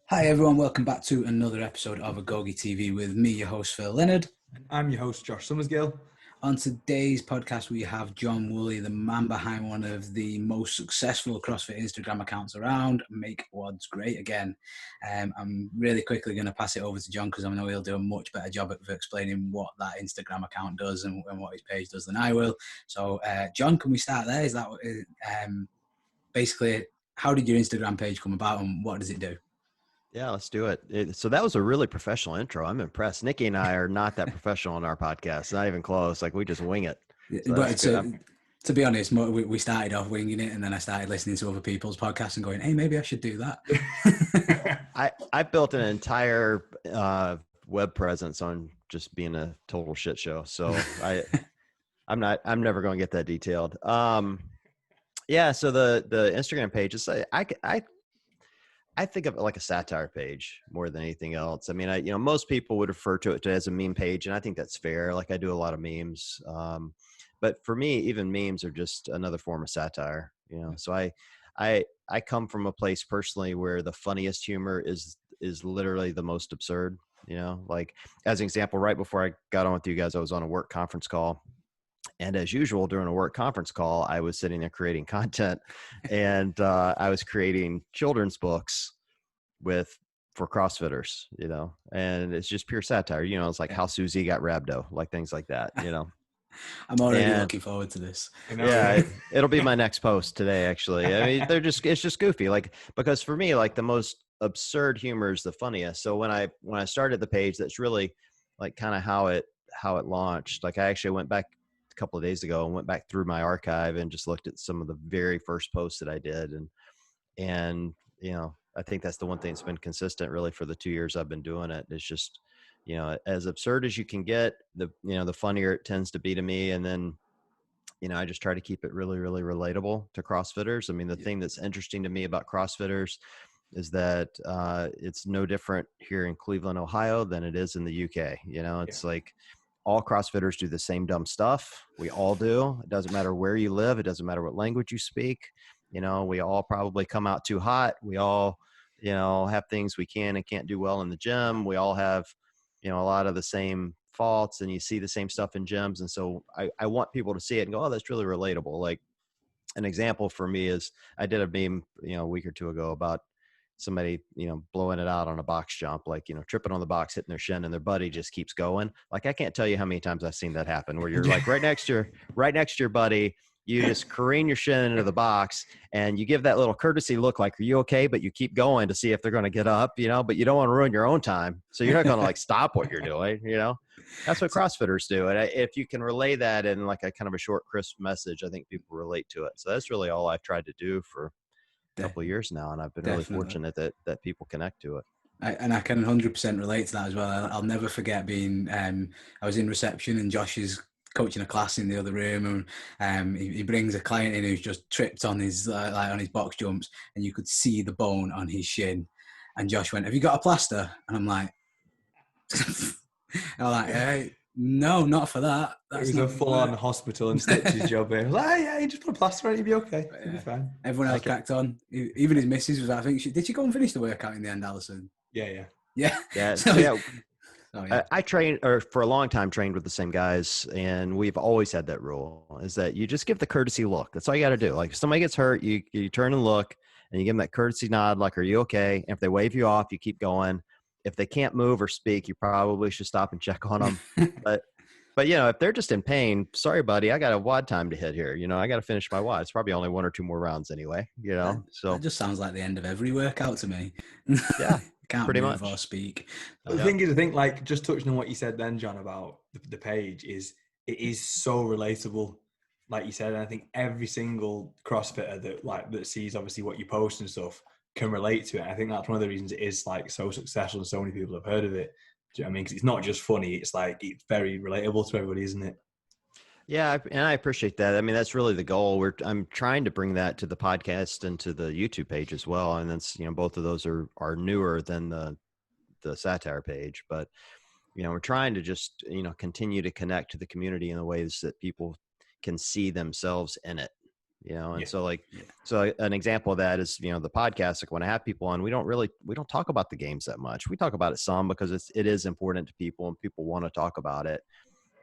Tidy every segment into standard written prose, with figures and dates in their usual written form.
Hi everyone, welcome back to another episode of AgogeTV with me, your host Phil Leonard. I'm your host Josh Summersgill. On today's podcast, we have John Wooley, the man behind one of the most successful CrossFit Instagram accounts around, Make Wods Great Again. I'm really quickly going to pass it over to John because I know he'll do a much better job of explaining what that Instagram account does and what his page does than I will. So, John, can we start there? Is that basically how did your Instagram page come about and what does it do? Yeah, let's do it. So that was a really professional intro. I'm impressed. Nikki and I are not that professional on our podcast. Not even close. Like we just wing it. So to be honest, we started off winging it, and then I started listening to other people's podcasts and going, "Hey, maybe I should do that." I built an entire web presence on just being a total shit show. So I'm never going to get that detailed. Yeah. So the Instagram page is I think of it like a satire page more than anything else. I mean, most people would refer to it as a meme page, and I think that's fair. Like I do a lot of memes. But for me, even memes are just another form of satire, So I come from a place personally where the funniest humor is literally the most absurd, like as an example, right before I got on with you guys, I was on a work conference call. And as usual, during a work conference call, I was sitting there creating content, and I was creating children's books for CrossFitters, and it's just pure satire. It's like how Susie got rhabdo, like things like that, I'm already looking forward to this. Yeah, it'll be my next post today, actually. I mean, it's just goofy, like, because for me, like the most absurd humor is the funniest. So when I started the page, that's really like kind of how it launched. Like I actually went back a couple of days ago and went back through my archive and just looked at some of the very first posts that I did. And, I think that's the one thing that's been consistent really for the 2 years I've been doing it. It's just, as absurd as you can get, the funnier it tends to be to me. And then, I just try to keep it really, really relatable to CrossFitters. I mean, the thing that's interesting to me about CrossFitters is that it's no different here in Cleveland, Ohio than it is in the UK. It's like all CrossFitters do the same dumb stuff. We all do. It doesn't matter where you live. It doesn't matter what language you speak. We all probably come out too hot. We all, have things we can and can't do well in the gym. We all have, a lot of the same faults, and you see the same stuff in gyms. And so I want people to see it and go, oh, that's really relatable. Like an example for me is I did a meme, a week or two ago about somebody, blowing it out on a box jump, like, tripping on the box, hitting their shin, and their buddy just keeps going. Like, I can't tell you how many times I've seen that happen where you're like right next to your buddy, you just careen your shin into the box and you give that little courtesy look like, are you okay? But you keep going to see if they're going to get up, but you don't want to ruin your own time. So you're not going to like stop what you're doing, That's what CrossFitters do. And if you can relay that in like a kind of a short, crisp message, I think people relate to it. So that's really all I've tried to do for a couple of years now. And I've been really fortunate that people connect to it. I can 100% relate to that as well. I'll never forget being, I was in reception and Josh is coaching a class in the other room, and he brings a client in who's just tripped on his on his box jumps, and you could see the bone on his shin. And Josh went, "Have you got a plaster?" And I'm like, hey, no, not for that. That's a full-on hospital and stitches job. I was like, yeah, you just put a plaster on it, you'll be okay. You'll be fine. Everyone else cracked on. Even his missus was, I think, did she go and finish the workout in the end, Alison? Yeah. I trained, or for a long time, trained with the same guys, and we've always had that rule: is that you just give the courtesy look. That's all you got to do. Like if somebody gets hurt, you turn and look, and you give them that courtesy nod, like, "Are you okay?" And if they wave you off, you keep going. If they can't move or speak, you probably should stop and check on them. But if they're just in pain, sorry, buddy, I got a WOD time to hit here. I got to finish my WOD. It's probably only 1 or 2 more rounds anyway. So that just sounds like the end of every workout to me. Yeah. Can't pretty move much or speak. The thing is, I think, like, just touching on what you said then, John, about the page, is it is so relatable, like you said. And I think every single CrossFitter that sees obviously what you post and stuff can relate to it. I think that's one of the reasons it is like so successful and so many people have heard of it. Do you know what I mean? Because it's not just funny; it's like it's very relatable to everybody, isn't it? Yeah, and I appreciate that. I mean, that's really the goal. I'm trying to bring that to the podcast and to the YouTube page as well. And that's, both of those are newer than the satire page, but we're trying to just, continue to connect to the community in the ways that people can see themselves in it. you know? And Yeah. so like, so an example of that is, you know, the podcast, like when I have people on, we don't talk about the games that much. We talk about it some because it is important to people and people want to talk about it.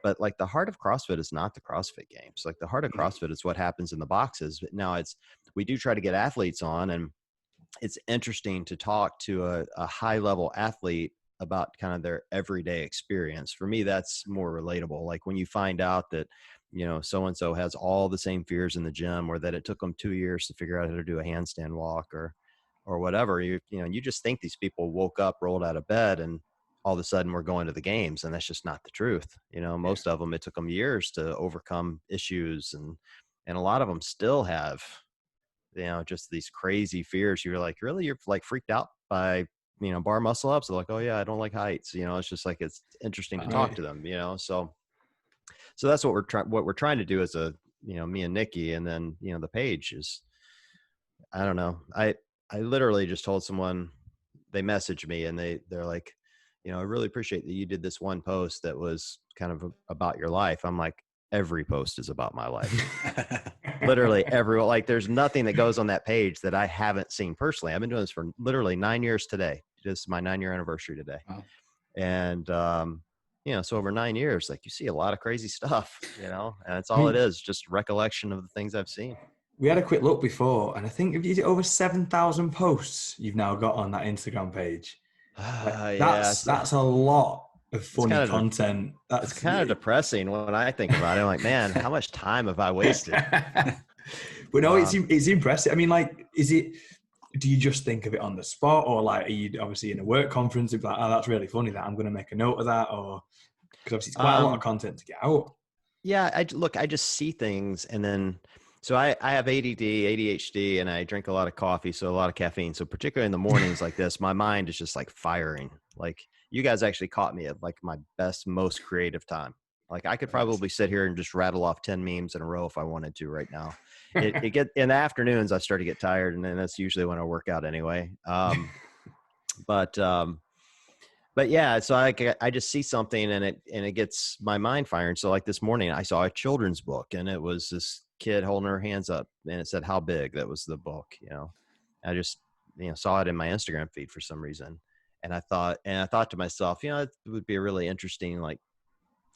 But like the heart of CrossFit is not the CrossFit games. Like the heart of CrossFit is what happens in the boxes. But now we do try to get athletes on, and it's interesting to talk to a high level athlete about kind of their everyday experience. For me, that's more relatable. Like when you find out that, you know, so-and-so has all the same fears in the gym, or that it took them 2 years to figure out how to do a handstand walk or whatever, you know, you just think these people woke up, rolled out of bed, and all of a sudden we're going to the games. And that's just not the truth. You know, most of them, it took them years to overcome issues. And a lot of them still have, you know, just these crazy fears. You're like, really? You're like freaked out by, you know, bar muscle ups? They're like, oh yeah, I don't like heights. You know, it's just like, it's interesting to talk to them, you know? So that's what we're trying to do as you know, me and Nikki, and then, you know, the page is, I don't know. I literally just told someone, they messaged me and they're like, you know, I really appreciate that you did this one post that was kind of about your life. I'm like, every post is about my life. Literally everyone. Like there's nothing that goes on that page that I haven't seen personally. I've been doing this for literally 9 years today. This is my 9-year anniversary today. Wow. And, you know, so over 9 years, like you see a lot of crazy stuff, you know, and it's all it is, just recollection of the things I've seen. We had a quick look before, and I think is it over 7,000 posts you've now got on that Instagram page. That's a lot of funny content. It's kind of depressing when I think about it. I'm like, man, how much time have I wasted? But no, it's impressive. I mean, like, do you just think of it on the spot, or like, are you obviously in a work conference? You're like, oh, that's really funny, that I'm going to make a note of that, or because obviously it's quite a lot of content to get out. Yeah, I just see things, and then so I have ADD, ADHD, and I drink a lot of coffee, so a lot of caffeine. So particularly in the mornings like this, my mind is just like firing. Like you guys actually caught me at like my best, most creative time. Like I could probably sit here and just rattle off 10 memes in a row if I wanted to right now. It get in the afternoons, I start to get tired, and then that's usually when I work out anyway. But yeah, so I just see something and it gets my mind firing. So like this morning I saw a children's book, and it was this kid holding her hands up, and it said, "How big?" That was the book, you know. I just, you know, saw it in my Instagram feed for some reason. And I thought to myself, you know, it would be a really interesting like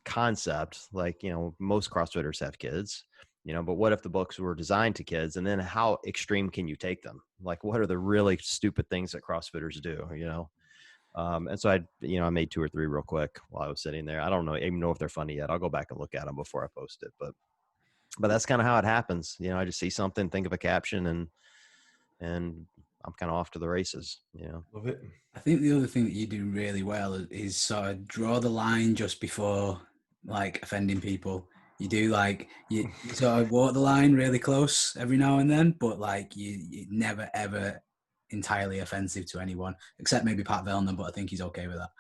concept. Like, you know, most CrossFitters have kids, you know, but what if the books were designed to kids? And then how extreme can you take them? Like, what are the really stupid things that CrossFitters do, you know? And so I made 2 or 3 real quick while I was sitting there. I don't even know if they're funny yet. I'll go back and look at them before I post it, but that's kind of how it happens. You know, I just see something, think of a caption, and I'm kind of off to the races, you know. Love it. I think the other thing that you do really well is sort of draw the line just before like offending people. You do like, you sort of walk the line really close every now and then, but like you never ever entirely offensive to anyone, except maybe Pat Vellner, but I think he's okay with that.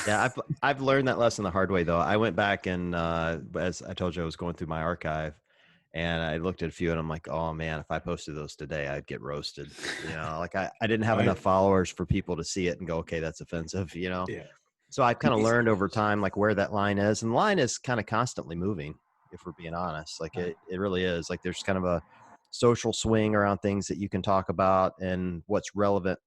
Yeah, I've learned that lesson the hard way though. I went back and as I told you, I was going through my archive, and I looked at a few, and I'm like, oh man, if I posted those today, I'd get roasted. You know, like I didn't have enough followers for people to see it and go, okay, that's offensive, you know? Yeah. So I've kind of learned over time, like where that line is, and the line is kind of constantly moving, if we're being honest. Like it really is. Like there's kind of a social swing around things that you can talk about, and what's a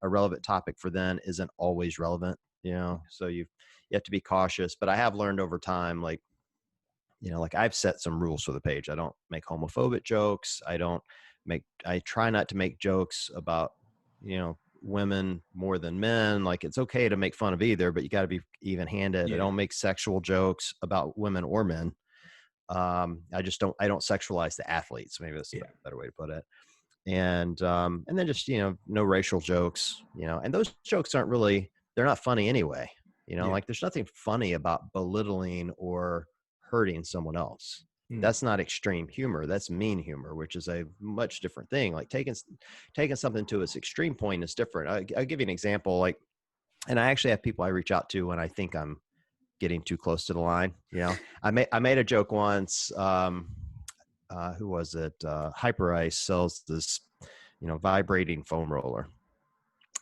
relevant topic for then isn't always relevant, you know? So you have to be cautious, but I have learned over time, like, you know, like I've set some rules for the page. I don't make homophobic jokes. I try not to make jokes about, you know, women more than men. Like it's okay to make fun of either, but you got to be even handed. Yeah. I don't make sexual jokes about women or men. I don't sexualize the athletes. Maybe that's a better way to put it. And then just, you know, no racial jokes, you know, and those jokes they're not funny anyway. You know, like there's nothing funny about belittling or hurting someone else. That's not extreme humor. That's mean humor, which is a much different thing. Like taking something to its extreme point is different. I'll give you an example. Like, and I actually have people I reach out to when I think I'm getting too close to the line. You know, I made a joke once. Who was it? Hyper Ice sells this, you know, vibrating foam roller.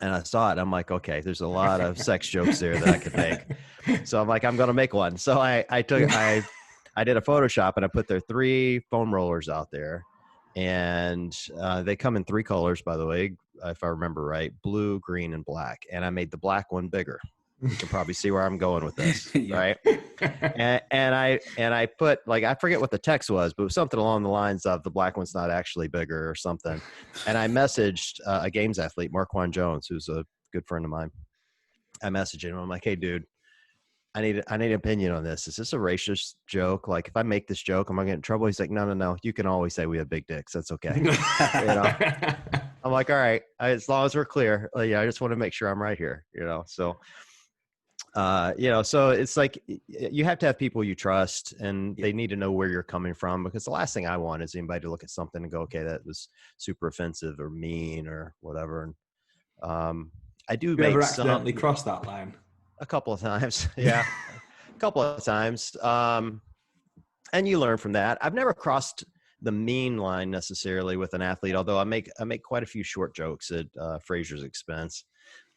And I saw it. I'm like, okay, there's a lot of sex jokes there that I could make. So I'm like, I'm going to make one. So I did a Photoshop, and I put their 3 foam rollers out there. And they come in 3 colors, by the way, if I remember right: blue, green, and black. And I made the black one bigger. You can probably see where I'm going with this, right? And I put, like, I forget what the text was, but it was something along the lines of the black one's not actually bigger or something. And I messaged a games athlete, Marquand Jones, who's a good friend of mine. I messaged him. I'm like, hey, dude, I need an opinion on this. Is this a racist joke? Like, if I make this joke, am I getting in trouble? He's like, no. You can always say we have big dicks. That's okay. I'm like, all right, as long as we're clear. Yeah, I just want to make sure I'm right here. So. So it's like you have to have people you trust, and they need to know where you're coming from, because the last thing I want is anybody to look at something and go, okay, that was super offensive or mean or whatever. And I do make accidentally cross that line a couple of times. Yeah, a couple of times. And you learn from that. I've never crossed the mean line necessarily with an athlete, although I make quite a few short jokes at Fraser's expense.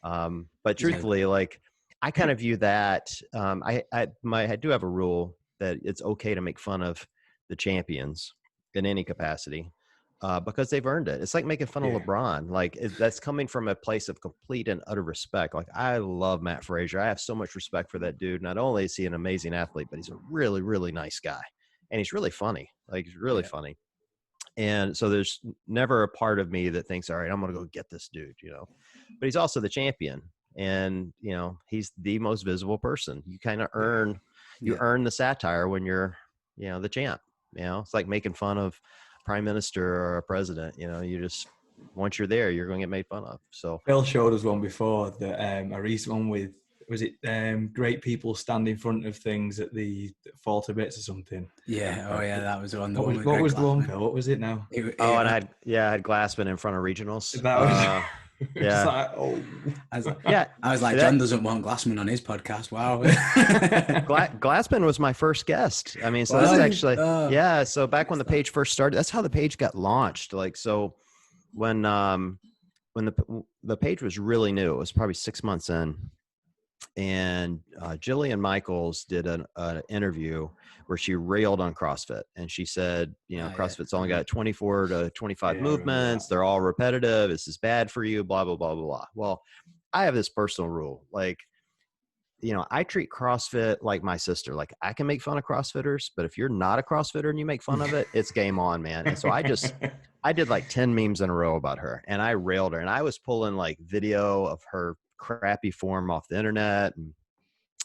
But truthfully, like, I kind of view that. I do have a rule that it's okay to make fun of the champions in any capacity, because they've earned it. It's like making fun of LeBron. Like, that's coming from a place of complete and utter respect. Like, I love Matt Fraser. I have so much respect for that dude. Not only is he an amazing athlete, but he's a really, really nice guy, and he's really funny. Like, he's really funny. And so there's never a part of me that thinks, all right, I'm going to go get this dude, but he's also the champion. And, he's the most visible person. You kind of earn the satire when you're, the champ. It's like making fun of a prime minister or a president. You just, once you're there, you're going to get made fun of. So Phil showed us one before, that a recent one with, was it great people stand in front of things at the fall to bits or something? Yeah. Oh yeah, that was the one. What was the one, Phil? What was it now? And I had Glassman in front of regionals. That was yeah. I was like, John doesn't want Glassman on his podcast. Wow. Glassman was my first guest. I mean, so this is actually, So back when the page first started, that's how the page got launched. Like, so when the page was really new, it was probably 6 months in, and Jillian Michaels did an interview where she railed on CrossFit, and she said, CrossFit's only got 24 to 25 movements. They're all repetitive. This is bad for you, blah, blah, blah, blah, blah. Well, I have this personal rule. Like, I treat CrossFit like my sister. Like, I can make fun of CrossFitters, but if you're not a CrossFitter and you make fun of it, it's game on, man. And so I did like 10 memes in a row about her, and I railed her, and I was pulling like video of her crappy form off the internet,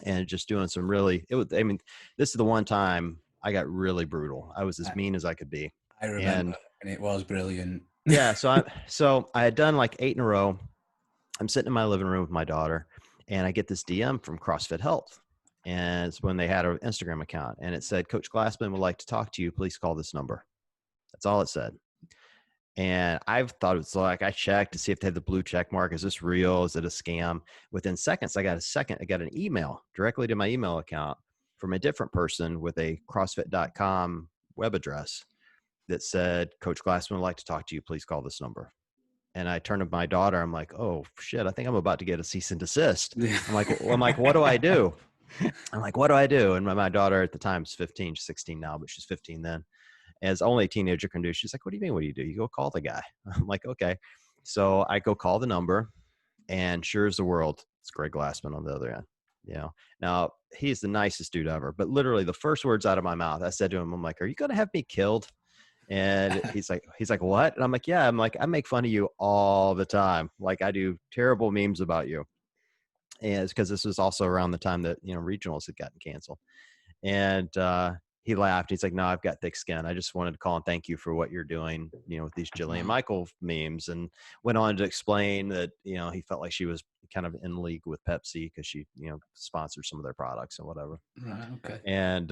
and just doing some really, this is the one time I got really brutal. I was as mean as I could be. I remember, and it was brilliant. Yeah. So I had done like 8 in a row. I'm sitting in my living room with my daughter, and I get this DM from CrossFit Health. And it's when they had an Instagram account, and it said, Coach Glassman would like to talk to you. Please call this number. That's all it said. And I've thought it's like, I checked to see if they had the blue check mark. Is this real? Is it a scam? Within seconds, I got an email directly to my email account from a different person with a CrossFit.com web address that said, Coach Glassman would like to talk to you. Please call this number. And I turned to my daughter. I'm like, oh shit, I think I'm about to get a cease and desist. I'm like, what do I do? And my daughter at the time is 15, she's 16 now, but she's 15 then. As only a teenager can do. She's like, what do you mean? What do you do? You go call the guy. I'm like, okay. So I go call the number, and sure as the world, it's Greg Glassman on the other end. Now he's the nicest dude ever, but literally the first words out of my mouth, I said to him, I'm like, are you going to have me killed? And he's like, what? And I'm like, yeah, I make fun of you all the time. Like, I do terrible memes about you. And it's because this was also around the time that, regionals had gotten canceled. And, he laughed. He's like, no, I've got thick skin. I just wanted to call and thank you for what you're doing, with these Jillian Michael memes, and went on to explain that, he felt like she was kind of in league with Pepsi because she, sponsored some of their products and whatever. Right. Okay. And,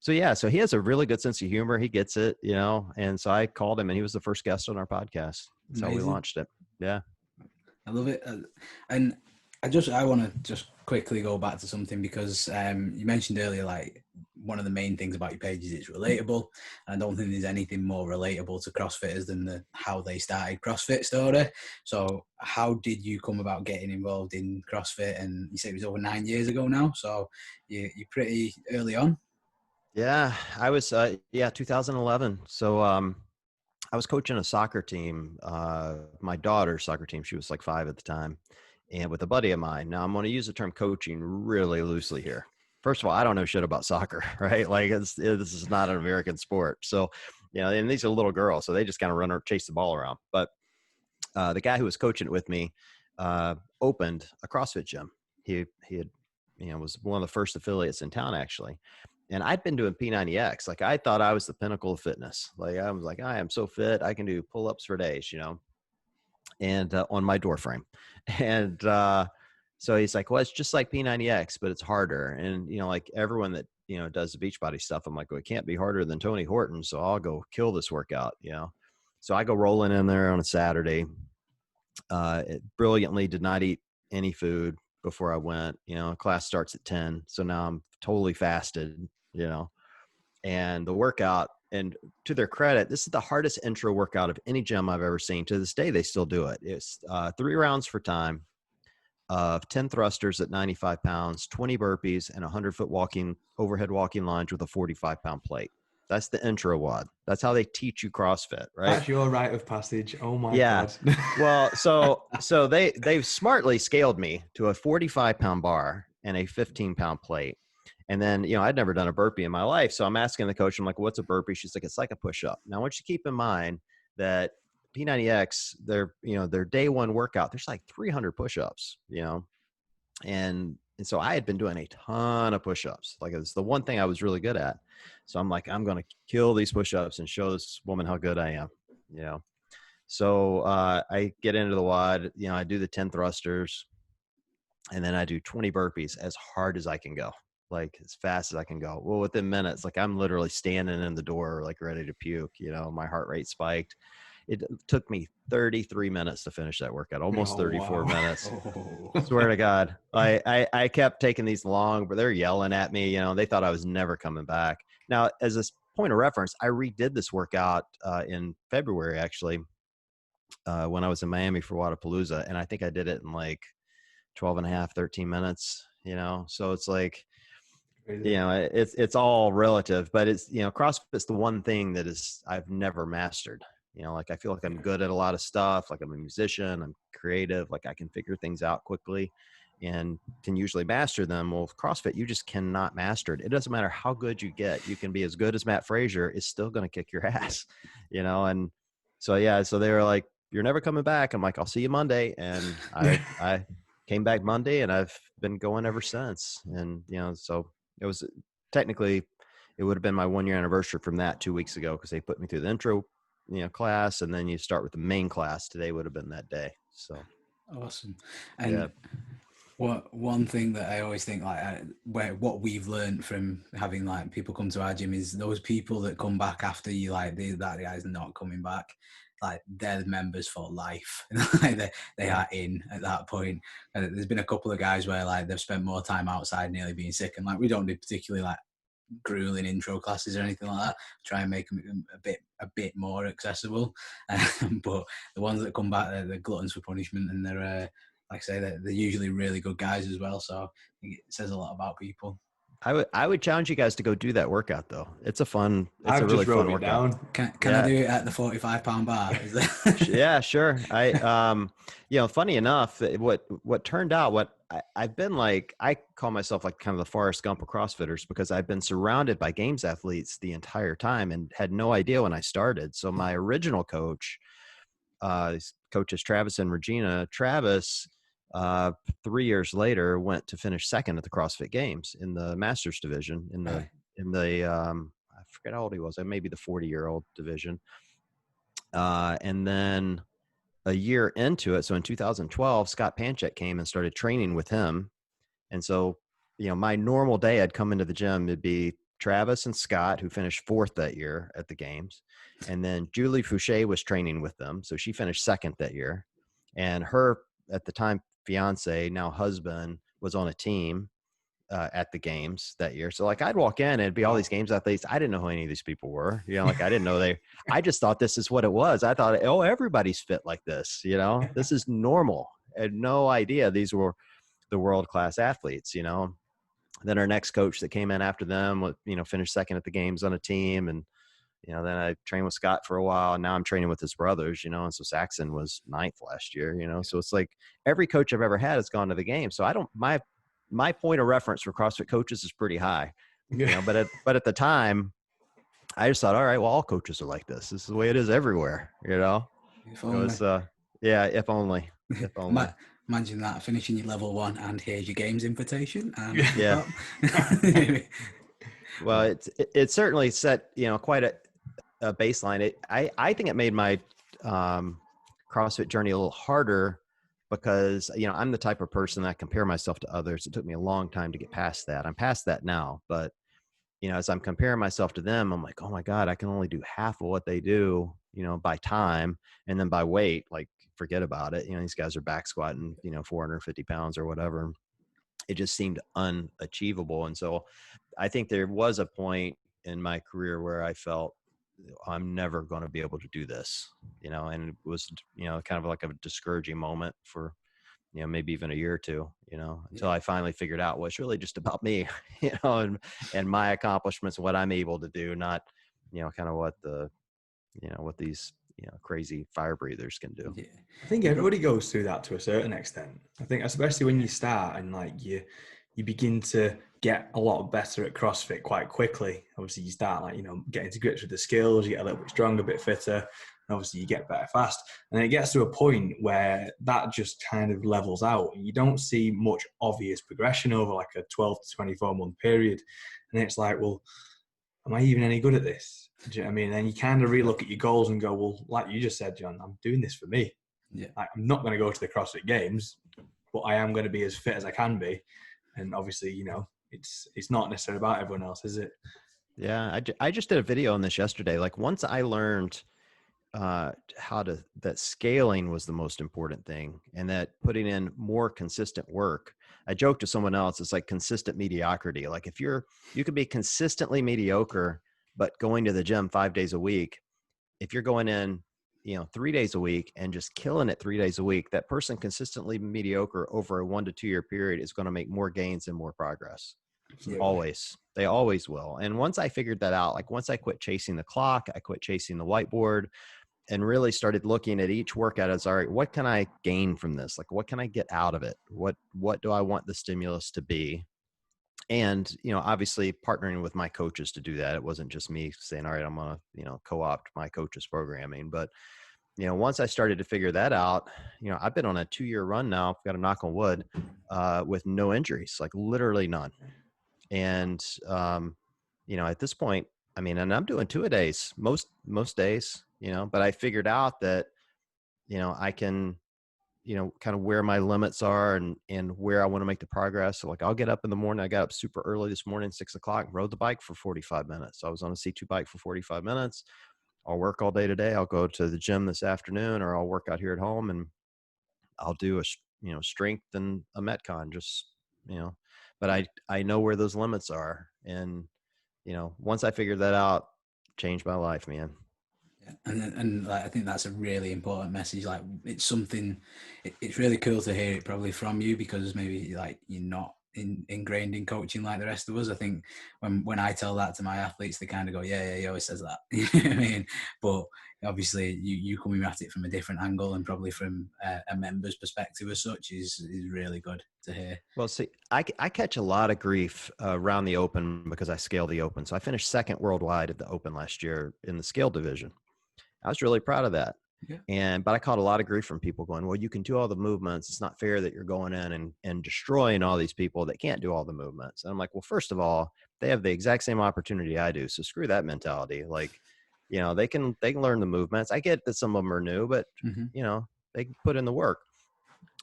so he has a really good sense of humor. He gets it, and so I called him, and he was the first guest on our podcast. That's how we launched it. Yeah. I love it. And I want to just quickly go back to something, because you mentioned earlier, like, one of the main things about your page is it's relatable. And I don't think there's anything more relatable to CrossFitters than how they started CrossFit story. So how did you come about getting involved in CrossFit? And you said it was over 9 years ago now. So you're pretty early on. Yeah, I was, 2011. So I was coaching a soccer team, my daughter's soccer team. She was like 5 at the time, and with a buddy of mine. Now I'm going to use the term coaching really loosely here. First of all, I don't know shit about soccer, right? Like this is not an American sport. So, and these are little girls, so they just kind of run or chase the ball around. But the guy who was coaching it with me opened a CrossFit gym. He had, was one of the first affiliates in town actually. And I'd been doing P90X. Like I thought I was the pinnacle of fitness. Like I was like, I am so fit. I can do pull-ups for days, and on my door frame. And so he's like, well, it's just like P90X, but it's harder. And, like everyone that, does the Beachbody stuff, I'm like, well, it can't be harder than Tony Horton. So I'll go kill this workout, So I go rolling in there on a Saturday. It brilliantly did not eat any food before I went. Class starts at 10. So now I'm totally fasted, and the workout, and to their credit, this is the hardest intro workout of any gym I've ever seen. To this day, they still do it. It's 3 rounds for time of 10 thrusters at 95 pounds, 20 burpees, and 100-foot overhead walking lunge with a 45-pound plate. That's the intro WOD. That's how they teach you CrossFit, right? That's your rite of passage. Oh my God. Well, so they've smartly scaled me to a 45-pound bar and a 15-pound plate. And then, I'd never done a burpee in my life. So I'm asking the coach, I'm like, what's a burpee? She's like, it's like a push-up. Now, I want you to keep in mind that P90X, their day one workout, there's like 300 push-ups, and so I had been doing a ton of push-ups. Like it's the one thing I was really good at. So I'm like, I'm going to kill these push-ups and show this woman how good I am, So I get into the WOD, I do the 10 thrusters, and then I do 20 burpees as hard as I can go, like as fast as I can go. Well, within minutes, like I'm literally standing in the door, like ready to puke, my heart rate spiked. It took me 33 minutes to finish that workout, almost 34 minutes. Swear to God. I kept taking these long, but they're yelling at me. They thought I was never coming back. Now, as a point of reference, I redid this workout in February, actually, when I was in Miami for Wadapalooza. And I think I did it in like 12 and a half, 13 minutes, so it's like, it's all relative, but it's, CrossFit's the one thing that I've never mastered. Like I feel like I'm good at a lot of stuff. Like I'm a musician, I'm creative, like I can figure things out quickly and can usually master them. Well, with CrossFit, you just cannot master it. It doesn't matter how good you get. You can be as good as Matt Frazier, is still going to kick your ass, and so, so they were like, you're never coming back. I'm like, I'll see you Monday. And I came back Monday and I've been going ever since. And, so it was technically, it would have been my 1-year anniversary from that 2 weeks ago, because they put me through the intro class, and then you start with the main class. Today would have been that day. So awesome. And one thing that I always think, like, what we've learned from having like people come to our gym is those people that come back after you, like that guy's not coming back, like they're members for life. they are in at that point. And there's been a couple of guys where like they've spent more time outside nearly being sick, and like we don't do particularly like grueling intro classes or anything like that. Try and make them a bit more accessible. But the ones that come back, they're gluttons for punishment, and they're like I say, they're usually really good guys as well. So it says a lot about people. I would challenge you guys to go do that workout though. It's a really fun workout. Can I do it at the 45-pound bar? Yeah, sure. Funny enough, what turned out, I've been like, I call myself like kind of the Forrest Gump of CrossFitters, because I've been surrounded by games athletes the entire time and had no idea when I started. So my original coach, coaches Travis and Regina. Travis, 3 years later, went to finish second at the CrossFit Games in the Masters division I forget how old he was, maybe the 40-year-old division. And then a year into it, so in 2012, Scott Panchek came and started training with him. And so, my normal day, I'd come into the gym, it'd be Travis and Scott, who finished 4th that year at the games. And then Julie Fouché was training with them. So she finished 2nd that year. And her, at the time, fiance, now husband, was on a team at the games that year. So like I'd walk in and it'd be all these games athletes. I didn't know who any of these people were, like I didn't know I just thought this is what it was. I thought, oh, everybody's fit like this, this is normal. I had no idea these were the world-class athletes, Then our next coach that came in after them, finished 2nd at the games on a team. And then I trained with Scott for a while, and now I'm training with his brothers, and so Saxon was 9th last year, so it's like every coach I've ever had has gone to the game. So my point of reference for CrossFit coaches is pretty high, but at the time I just thought, all right, well, all coaches are like this. This is the way it is everywhere, If It only. was, yeah, if only. Imagine that, finishing your level 1 and here's your games invitation. And yeah. Well, it certainly set, quite a baseline. I think it made my CrossFit journey a little harder because, I'm the type of person that compare myself to others. It took me a long time to get past that. I'm past that now, but as I'm comparing myself to them, I'm like, oh my God, I can only do half of what they do, by time, and then by weight, like forget about it. These guys are back squatting, 450 pounds or whatever. It just seemed unachievable. And so I think there was a point in my career where I felt I'm never going to be able to do this, and it was, kind of like a discouraging moment for, maybe even a year or two, until I finally figured out, well, it's really just about me, and my accomplishments, what I'm able to do, not, kind of what what these, crazy fire breathers can do. Yeah. I think everybody goes through that to a certain extent. I think, especially when you start and like you begin to get a lot better at CrossFit quite quickly. Obviously, you start like, getting to grips with the skills, you get a little bit stronger, a bit fitter, and obviously you get better fast. And then it gets to a point where that just kind of levels out. You don't see much obvious progression over like a 12 to 24 month period. And it's like, well, am I even any good at this? Do you know what I mean? And you kind of relook at your goals and go, well, like you just said, John, I'm doing this for me. Yeah. I'm not going to go to the CrossFit Games, but I am going to be as fit as I can be. And obviously, it's not necessarily about everyone else, is it? Yeah. I just did a video on this yesterday. Like once I learned that scaling was the most important thing, and that putting in more consistent work. I joked to someone else, it's like consistent mediocrity. Like if you could be consistently mediocre, but going to the gym 5 days a week, if you're going in, 3 days a week and just killing it 3 days a week, that person consistently mediocre over a 1 to 2 year period is going to make more gains and more progress. Yeah. Always. They always will. And once I figured that out, like once I quit chasing the clock, I quit chasing the whiteboard, and really started looking at each workout as, all right, what can I gain from this? Like, what can I get out of it? What do I want the stimulus to be? And, obviously partnering with my coaches to do that. It wasn't just me saying, all right, I'm going to, co-opt my coach's programming. But, once I started to figure that out, I've been on a 2-year run now. I've got a knock on wood, with no injuries, like literally none. And, at this point, and I'm doing 2-a-days most days, but I figured out that, I can, kind of where my limits are and where I want to make the progress. So like I'll get up in the morning. I got up super early this morning, 6 o'clock, rode the bike for 45 minutes. So I was on a C2 bike for 45 minutes. I'll work all day today. I'll go to the gym this afternoon, or I'll work out here at home, and I'll do a, strength and a Metcon, just, but I know where those limits are. And, once I figured that out, changed my life, man. Yeah. And like, I think that's a really important message. Like it's something, it's really cool to hear it probably from you, because maybe like you're not ingrained in coaching like the rest of us. I think when I tell that to my athletes, they kind of go, yeah, he always says that. You know what I mean? But obviously you coming at it from a different angle, and probably from a member's perspective as such, is really good to hear. Well, see, I catch a lot of grief around the Open because I scale the Open. So I finished 2nd worldwide at the Open last year in the scale division. I was really proud of that. Yeah. But I caught a lot of grief from people going, well, you can do all the movements. It's not fair that you're going in and destroying all these people that can't do all the movements. And I'm like, well, first of all, they have the exact same opportunity I do. So screw that mentality. Like, they can learn the movements. I get that some of them are new, but they can put in the work.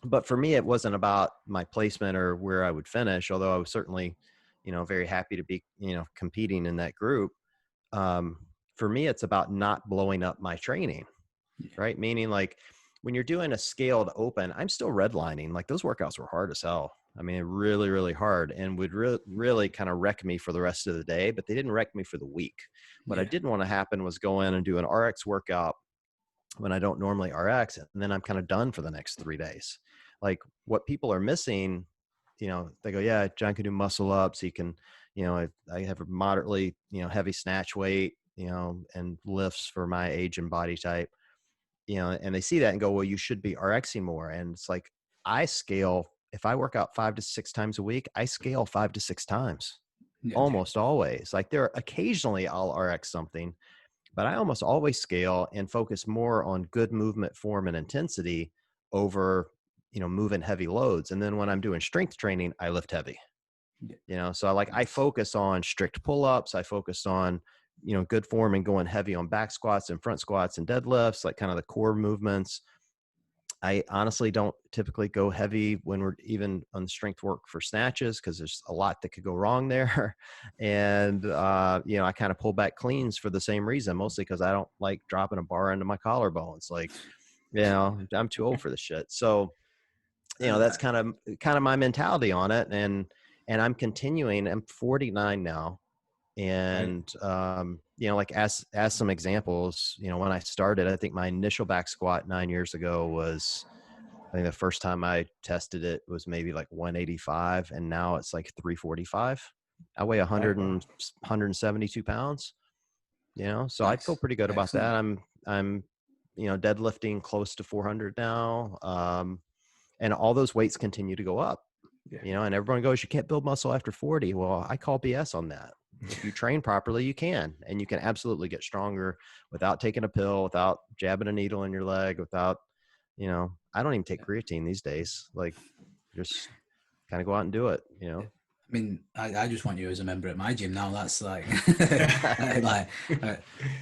But for me, it wasn't about my placement or where I would finish, although I was certainly, very happy to be, competing in that group. For me, it's about not blowing up my training, right? Meaning like when you're doing a scaled Open, I'm still redlining. Like those workouts were hard as hell. Really, really hard, and would really kind of wreck me for the rest of the day, but they didn't wreck me for the week. What I didn't want to happen was go in and do an RX workout when I don't normally RX, and then I'm kind of done for the next 3 days. Like what people are missing, they go, yeah, John can do muscle ups. He can, I have a moderately, heavy snatch weight, and lifts for my age and body type, and they see that and go, well, you should be RXing more. And it's like, I scale, if I work out 5 to 6 times a week, I scale 5 to 6 times, almost always. Like occasionally I'll RX something, but I almost always scale and focus more on good movement, form, and intensity over, moving heavy loads. And then when I'm doing strength training, I lift heavy, so I focus on strict pull-ups. I focus on, good form and going heavy on back squats and front squats and deadlifts, like kind of the core movements. I honestly don't typically go heavy when we're even on strength work for snatches, because there's a lot that could go wrong there. And, I kind of pull back cleans for the same reason, mostly because I don't like dropping a bar into my collarbones. Like, I'm too old for this shit. So, that's kind of my mentality on it. And I'm continuing. I'm 49 now. And, like as some examples, when I started, I think my initial back squat 9 years ago was, I think the first time I tested it was maybe like 185, and now it's like 345. I weigh 172 pounds, so I feel pretty good about that. I'm, deadlifting close to 400 now. And all those weights continue to go up, and everyone goes, you can't build muscle after 40. Well, I call BS on that. If you train properly, you can, and you can absolutely get stronger without taking a pill, without jabbing a needle in your leg, without, I don't even take creatine these days. Like, just kind of go out and do it, I mean, I just want you as a member at my gym now. That's like,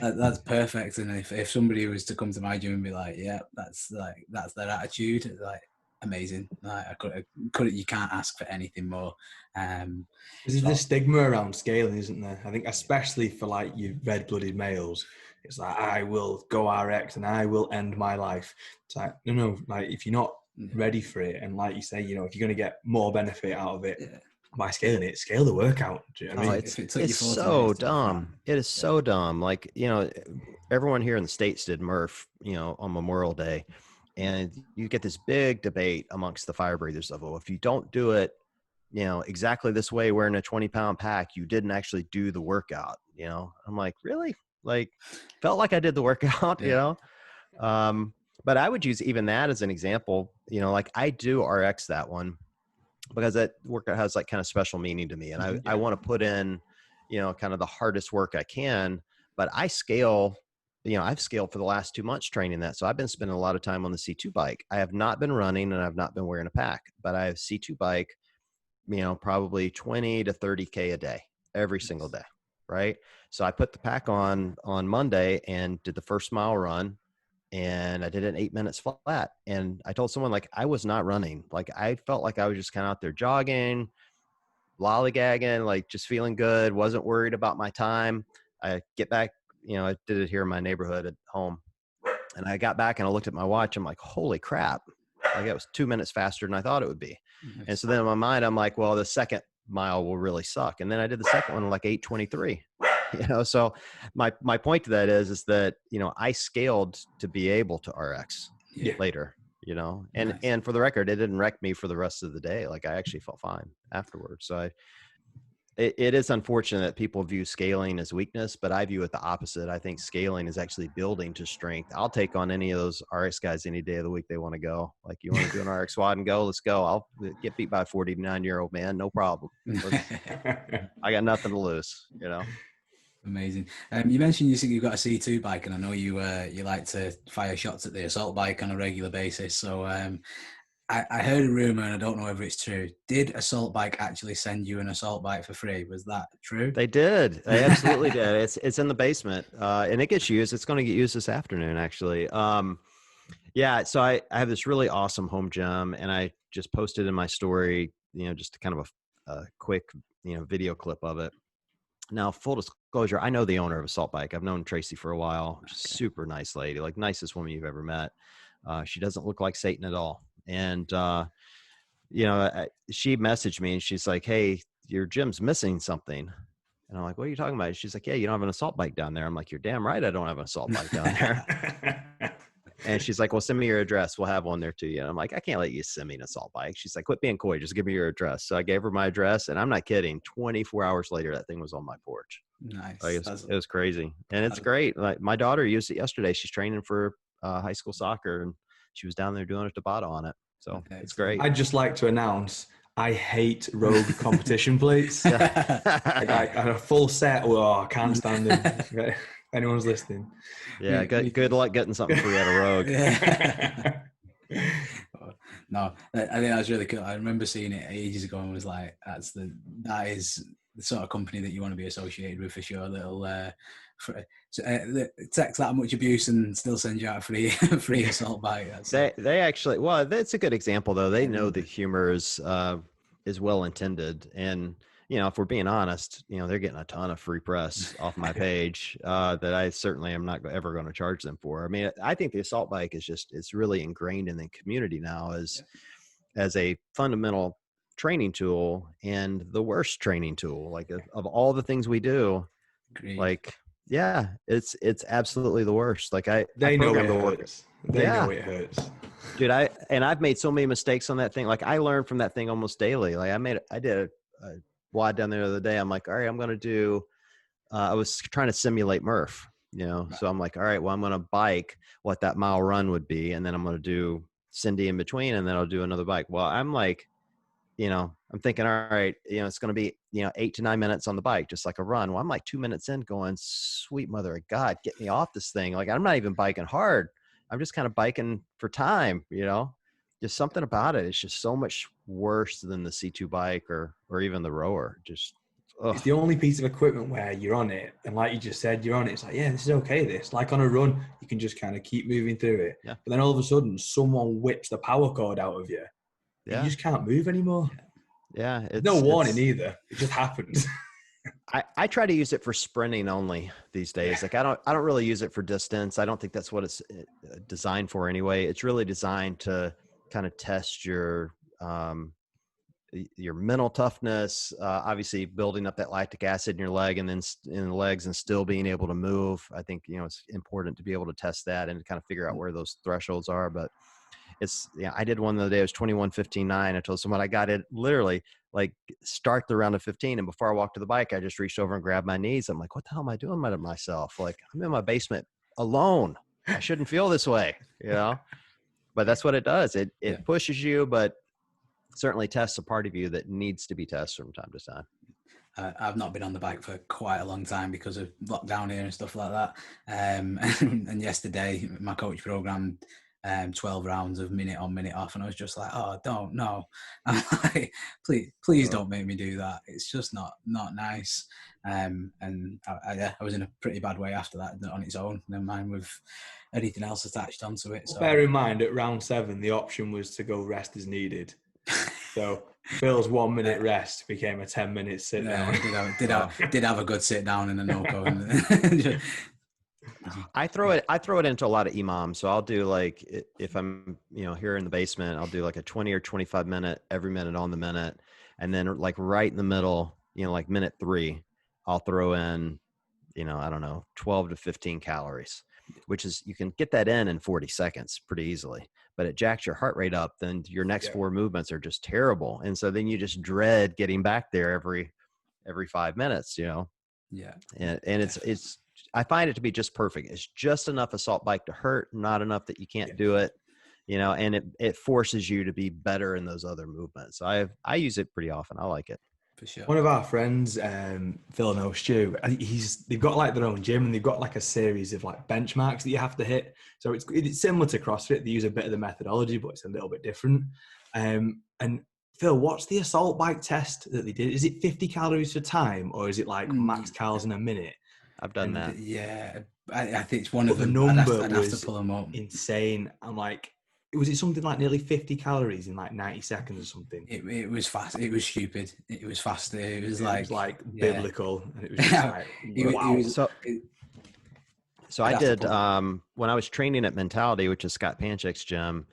that's perfect. And if somebody was to come to my gym and be like, yeah, that's their attitude, like, amazing. Like, you can't ask for anything more. There's the stigma around scaling, isn't there? I think especially for like you red-blooded males, it's like, I will go RX and I will end my life. It's like, no, like if you're not ready for it, and like you say, if you're going to get more benefit out of it by scaling it, scale the workout. Do you know what I mean? It's so dumb. It is so dumb. Like, everyone here in the States did Murph, on Memorial Day. And you get this big debate amongst the fire breathers of, well, if you don't do it, exactly this way, wearing a 20-pound pack, you didn't actually do the workout. I'm like, really? Like, felt like I did the workout, but I would use even that as an example. Like, I do RX that one because that workout has like kind of special meaning to me. And I want to put in, kind of the hardest work I can, but I scale. I've scaled for the last 2 months training that. So I've been spending a lot of time on the C2 bike. I have not been running and I've not been wearing a pack, but I have C2 bike, probably 20 to 30K a day, every single day. Right. So I put the pack on Monday and did the first mile run, and I did it in 8 minutes flat. And I told someone, like, I was not running. Like, I felt like I was just kind of out there jogging, lollygagging, like just feeling good. Wasn't worried about my time. I get back, I did it here in my neighborhood at home, and I got back and I looked at my watch. I'm like, holy crap. Like, it was 2 minutes faster than I thought it would be. And so then in my mind, I'm like, well, the second mile will really suck. And then I did the second one in like 8:23, so my point to that is that, I scaled to be able to RX later, and for the record, it didn't wreck me for the rest of the day. Like, I actually felt fine afterwards. So it is unfortunate that people view scaling as weakness, but I view it the opposite. I think scaling is actually building to strength. I'll take on any of those RX guys any day of the week they want to go. Like, you want to do an RX squad and go, let's go. I'll get beat by a 49-year-old man. No problem. I got nothing to lose, Amazing. You mentioned you've got a C2 bike, and I know you like to fire shots at the assault bike on a regular basis. So I heard a rumor, and I don't know whether it's true. Did Assault Bike actually send you an assault bike for free? Was that true? They did. They absolutely did. It's in the basement, and it gets used. It's going to get used this afternoon, actually. So I have this really awesome home gym, and I just posted in my story, just kind of a quick, video clip of it. Now, full disclosure, I know the owner of Assault Bike. I've known Tracy for a while. Super nice lady, like nicest woman you've ever met. She doesn't look like Satan at all. And, she messaged me and she's like, hey, your gym's missing something. And I'm like, what are you talking about? She's like, yeah, you don't have an assault bike down there. I'm like, you're damn right I don't have an assault bike down there. And she's like, well, send me your address. We'll have one there too. And I'm like, I can't let you send me an assault bike. She's like, quit being coy. Just give me your address. So I gave her my address, and I'm not kidding. 24 hours later, that thing was on my porch. Nice. Like it was crazy, and it's great. Like my daughter used it yesterday. She's training for high school soccer, and she was down there doing a Tabata on it. So it's great. I'd just like to announce I hate rogue competition plates. I a full set. Oh, I can't stand them. If anyone's listening. Yeah, good luck getting something free out of Rogue. No, I think that was really cool. I remember seeing it ages ago and was like, that is the sort of company that you want to be associated with for sure. That'll takes that much abuse and still send you out a free assault bike. They actually, well, that's a good example though. They know the humor is well intended, and if we're being honest, they're getting a ton of free press off my page that I certainly am not ever going to charge them for. I mean, I think the assault bike is it's really ingrained in the community now as a fundamental training tool and the worst training tool. Like of all the things we do, Agreed. like, yeah, it's absolutely the worst. Like they know it hurts. They know it hurts. Dude, I've made so many mistakes on that thing. Like I learned from that thing almost daily. Like I did a WOD down there the other day. I'm like, all right, I'm going to do, I was trying to simulate Murph, Right. So I'm like, all right, well, I'm going to bike what that mile run would be. And then I'm going to do Cindy in between, and then I'll do another bike. Well, I'm like, I'm thinking, all right, it's going to be, 8 to 9 minutes on the bike, just like a run. Well, I'm like 2 minutes in going, sweet mother of God, get me off this thing. Like, I'm not even biking hard. I'm just kind of biking for time, just something about it. It's just so much worse than the C2 bike or even the rower. Just, ugh. It's the only piece of equipment where you're on it. And like you just said, you're on it. It's like, yeah, this is okay. This, like on a run, you can just kind of keep moving through it. Yeah. But then all of a sudden someone whips the power cord out of you. Yeah. You just can't move anymore. Yeah. It's no warning either. It just happens. I try to use it for sprinting only these days. Like I don't really use it for distance. I don't think that's what it's designed for anyway. It's really designed to kind of test your mental toughness, obviously building up that lactic acid in your leg and then in the legs and still being able to move. I think, it's important to be able to test that and to kind of figure out where those thresholds are. But I did one the other day. It was 21:15.9. I told someone I got it literally like start the round of 15. And before I walked to the bike, I just reached over and grabbed my knees. I'm like, what the hell am I doing to myself? Like I'm in my basement alone. I shouldn't feel this way, but that's what it does. It pushes you, but certainly tests a part of you that needs to be tested from time to time. I've not been on the bike for quite a long time because of lockdown here and stuff like that. And yesterday my coach programmed 12 rounds of minute on, minute off, and I was just like, oh, don't, no. I'm like, please don't make me do that. It's just not nice. And I was in a pretty bad way after that on its own, never mind with anything else attached onto it. So bear in mind, at round 7, the option was to go rest as needed. So Phil's 1 minute rest became a 10-minute sit down. Did have a good sit down in a no-co. I throw it into a lot of imams. So I'll do like, if I'm, here in the basement, I'll do like a 20 or 25 minute, every minute on the minute. And then like right in the middle, like minute 3, I'll throw in, I don't know, 12 to 15 calories, which is, you can get that in 40 seconds pretty easily, but it jacks your heart rate up. Then your next 4 movements are just terrible. And so then you just dread getting back there every 5 minutes, Yeah. And it's, I find it to be just perfect. It's just enough assault bike to hurt, not enough that you can't do it, and it forces you to be better in those other movements. I use it pretty often. I like it. For sure. One of our friends, Phil and Stu, they've got like their own gym and they've got like a series of like benchmarks that you have to hit. So it's similar to CrossFit. They use a bit of the methodology, but it's a little bit different. And Phil, what's the assault bike test that they did? Is it 50 calories for time, or is it like max calories in a minute? I've done that. Yeah, I think it's one of the them. number I'd have to pull them up. Insane. I'm like, was it something like nearly 50 calories in like 90 seconds or something? It was fast. It was stupid. It was faster. It was biblical. And it was just like, wow. So I did, when I was training at Mentality, which is Scott Panchik's gym,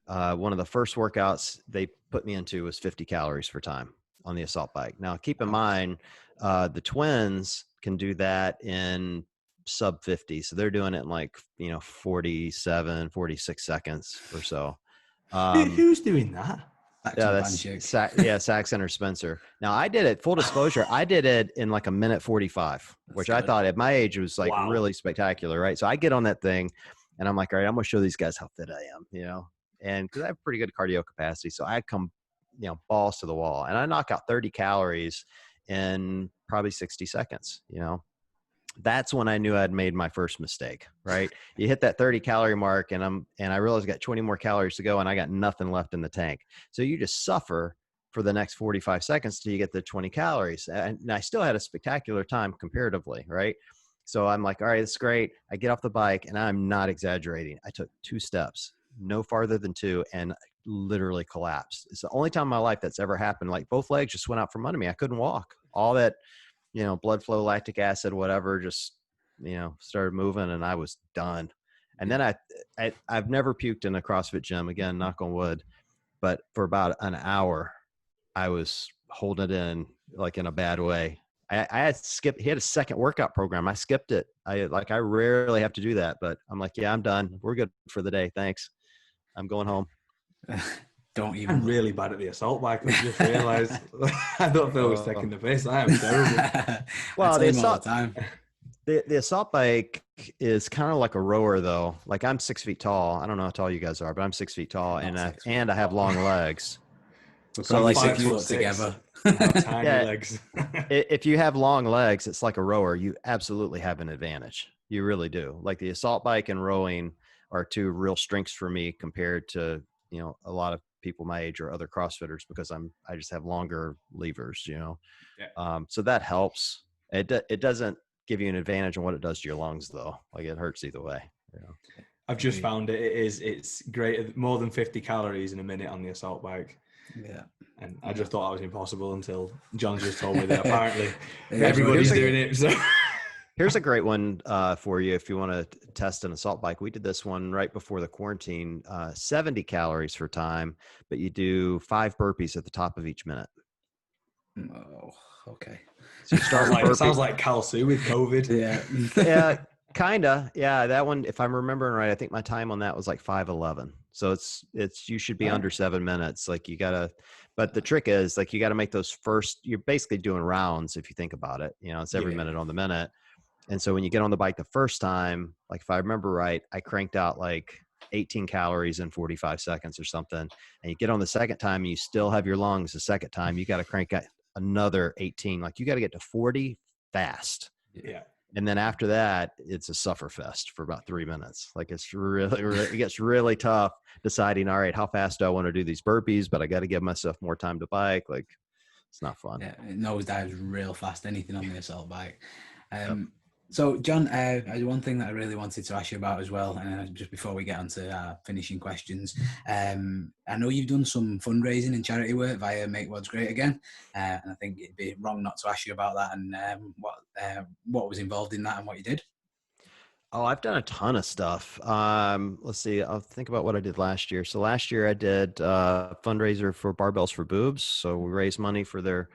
one of the first workouts they put me into was 50 calories for time on the assault bike. Now, keep in mind, the twins can do that in sub 50. So they're doing it in like, 47, 46 seconds or so. Who's doing that? Saxon Banshee. Saxon or Spencer. Now I did it, full disclosure, I did it in like a minute 45, which I thought at my age was like really spectacular, right? So I get on that thing and I'm like, all right, I'm going to show these guys how fit I am, you know, and because I have pretty good cardio capacity. So I come, you know, balls to the wall and I knock out 30 calories in probably 60 seconds, you know. That's when I knew I'd made my first mistake, right? You hit that 30 calorie mark and I realized I got 20 more calories to go and I got nothing left in the tank. So you just suffer for the next 45 seconds till you get the 20 calories. And I still had a spectacular time comparatively, right? So I'm like, all right, it's great. I get off the bike and I'm not exaggerating. I took 2 steps, no farther than 2, and literally collapsed. It's the only time in my life that's ever happened. Like both legs just went out from under me. I couldn't walk. All that, you know, blood flow, lactic acid, whatever, just, you know, started moving and I was done. And then I've never puked in a CrossFit gym, again, knock on wood, but for about an hour, I was holding it in like in a bad way. I had skipped, he had a second workout program. I skipped it. I rarely have to do that, but I'm like, yeah, I'm done. We're good for the day. Thanks. I'm going home. Don't even. I'm really bad at the assault bike. I just realized I thought Phil was taking the piss. I am terrible. Well, the assault time. The assault bike is kind of like a rower, though. Like I'm 6 feet tall. I don't know how tall you guys are, but I'm 6 feet tall, and I have long legs. So like 6 foot together. Tiny legs. If you have long legs, it's like a rower. You absolutely have an advantage. You really do. Like the assault bike and rowing are 2 real strengths for me compared to, you know, a lot of people my age or other CrossFitters, because I just have longer levers, you know. Yeah. So that helps. It doesn't give you an advantage on what it does to your lungs, though. Like it hurts either way. You know? I've just found it's great. More than 50 calories in a minute on the assault bike. Yeah. And I just thought that was impossible until John just told me that apparently everybody's doing it. So here's a great one for you if you want to test an assault bike. We did this one right before the quarantine, 70 calories for time, but you do 5 burpees at the top of each minute. Oh, okay. So you start with it sounds like Cal Sue with COVID. Yeah, kind of. Yeah, that one, if I'm remembering right, I think my time on that was like 5:11. So it's you should be under 7 minutes. Like you gotta, but the trick is like you got to make those first. You're basically doing rounds if you think about it. You know, it's every minute on the minute. And so when you get on the bike the first time, like if I remember right, I cranked out like 18 calories in 45 seconds or something. And you get on the second time and you still have your lungs the second time, you got to crank out another 18. Like you got to get to 40 fast. Yeah. And then after that, it's a suffer fest for about 3 minutes. Like it's really, it gets really tough deciding, all right, how fast do I want to do these burpees, but I got to give myself more time to bike. Like it's not fun. Yeah, it nosedives real fast, anything on the assault bike. So, John, one thing that I really wanted to ask you about as well, just before we get on to finishing questions, I know you've done some fundraising and charity work via Make Wods Great Again, and I think it'd be wrong not to ask you about that and what was involved in that and what you did. Oh, I've done a ton of stuff. Let's see. I'll think about what I did last year. So last year I did a fundraiser for Barbells for Boobs. So we raised money for their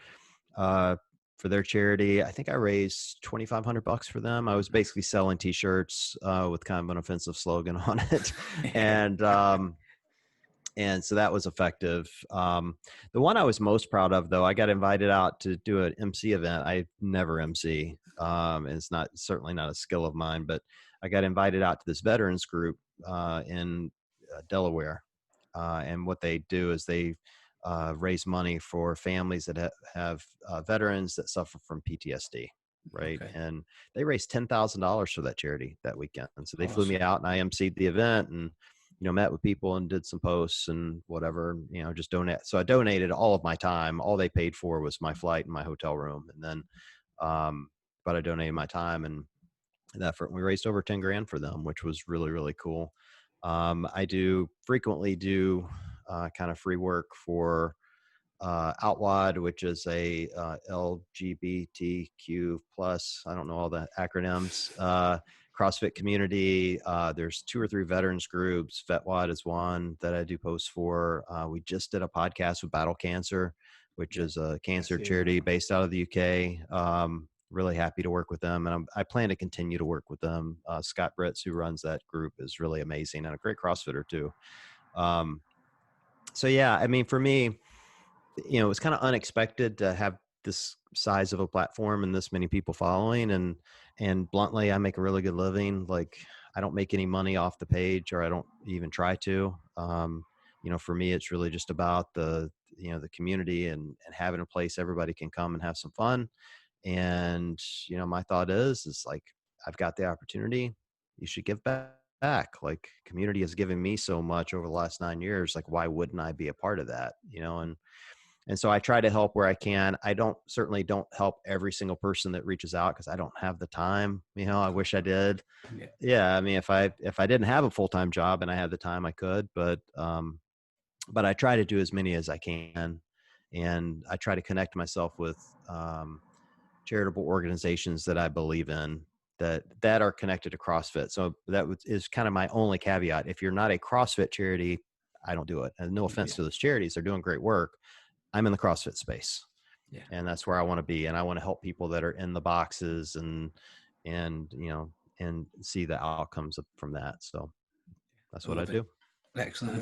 charity. I think I raised $2,500 for them. I was basically selling T-shirts with kind of an offensive slogan on it, and so that was effective. The one I was most proud of, though, I got invited out to do an MC event. I never MC, and it's certainly not a skill of mine, but I got invited out to this veterans group in Delaware, and what they do is they raise money for families that have veterans that suffer from PTSD, right? Okay. And they raised $10,000 for that charity that weekend. And so they flew me out and I emceed the event and, you know, met with people and did some posts and whatever, you know, just donate. So I donated all of my time. All they paid for was my flight and my hotel room. And then, but I donated my time and we raised over 10 grand for them, which was really, really cool. I frequently do kind of free work for Outwad, which is a LGBTQ plus, I don't know all the acronyms, CrossFit community. There's 2 or 3 veterans groups. VetWad is one that I do posts for. We just did a podcast with Battle Cancer, which is a cancer charity based out of the UK. Really happy to work with them. And I plan to continue to work with them. Scott Britz, who runs that group, is really amazing and a great CrossFitter too. So yeah, I mean, for me, it was kind of unexpected to have this size of a platform and this many people following. And bluntly, I make a really good living. Like, I don't make any money off the page, or I don't even try to. For me, it's really just about the community and having a place everybody can come and have some fun. And, my thought is like, I've got the opportunity, you should give back. Like, community has given me so much over the last 9 years. Like, why wouldn't I be a part of that? And so I try to help where I can. I certainly don't help every single person that reaches out, because I don't have the time. I wish I did. Yeah. Yeah. I mean, if I didn't have a full-time job and I had the time, I could, but I try to do as many as I can. And I try to connect myself with, charitable organizations that I believe in, that are connected to CrossFit. So that is kind of my only caveat. If you're not a CrossFit charity, I don't do it. And no offense to those charities, they're doing great work. I'm in the CrossFit space, and that's where I want to be. And I want to help people that are in the boxes and see the outcomes from that. So that's what I do. Excellent. I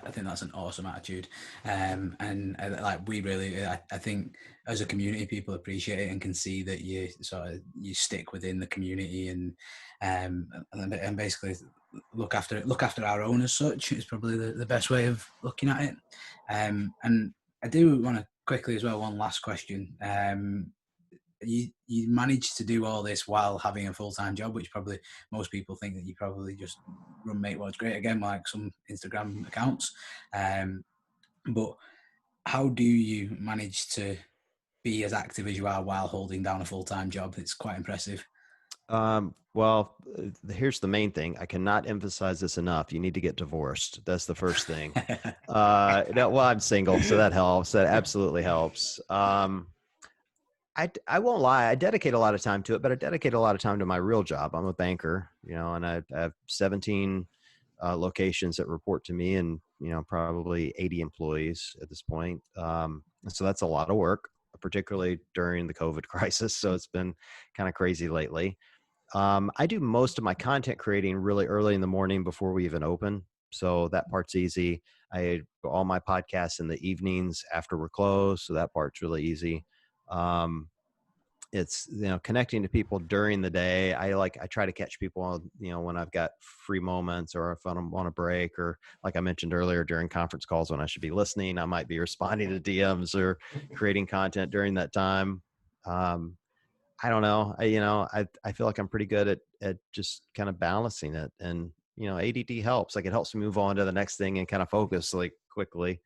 think that's an awesome attitude, and like we really, I think as a community, people appreciate it and can see that you stick within the community and basically look after our own as such is probably the best way of looking at it. And I do want to quickly as well, one last question. You managed to do all this while having a full-time job, which probably most people think that you probably just run Make Wods Great again, like some Instagram accounts. But how do you manage to be as active as you are while holding down a full-time job? It's quite impressive. Well, here's the main thing. I cannot emphasize this enough. You need to get divorced. That's the first thing. I'm single, so that helps. That absolutely helps. I won't lie. I dedicate a lot of time to it, but I dedicate a lot of time to my real job. I'm a banker, and I have 17 locations that report to me, and probably 80 employees at this point. So that's a lot of work, particularly during the COVID crisis. So it's been kind of crazy lately. I do most of my content creating really early in the morning before we even open. So that part's easy. I do all my podcasts in the evenings after we're closed. So that part's really easy. It's, connecting to people during the day. I try to catch people, when I've got free moments, or if I'm on a break, or like I mentioned earlier, during conference calls when I should be listening, I might be responding to DMs or creating content during that time. I don't know. I feel like I'm pretty good at just kind of balancing it. And, ADD helps. Like, it helps me move on to the next thing and kind of focus like quickly.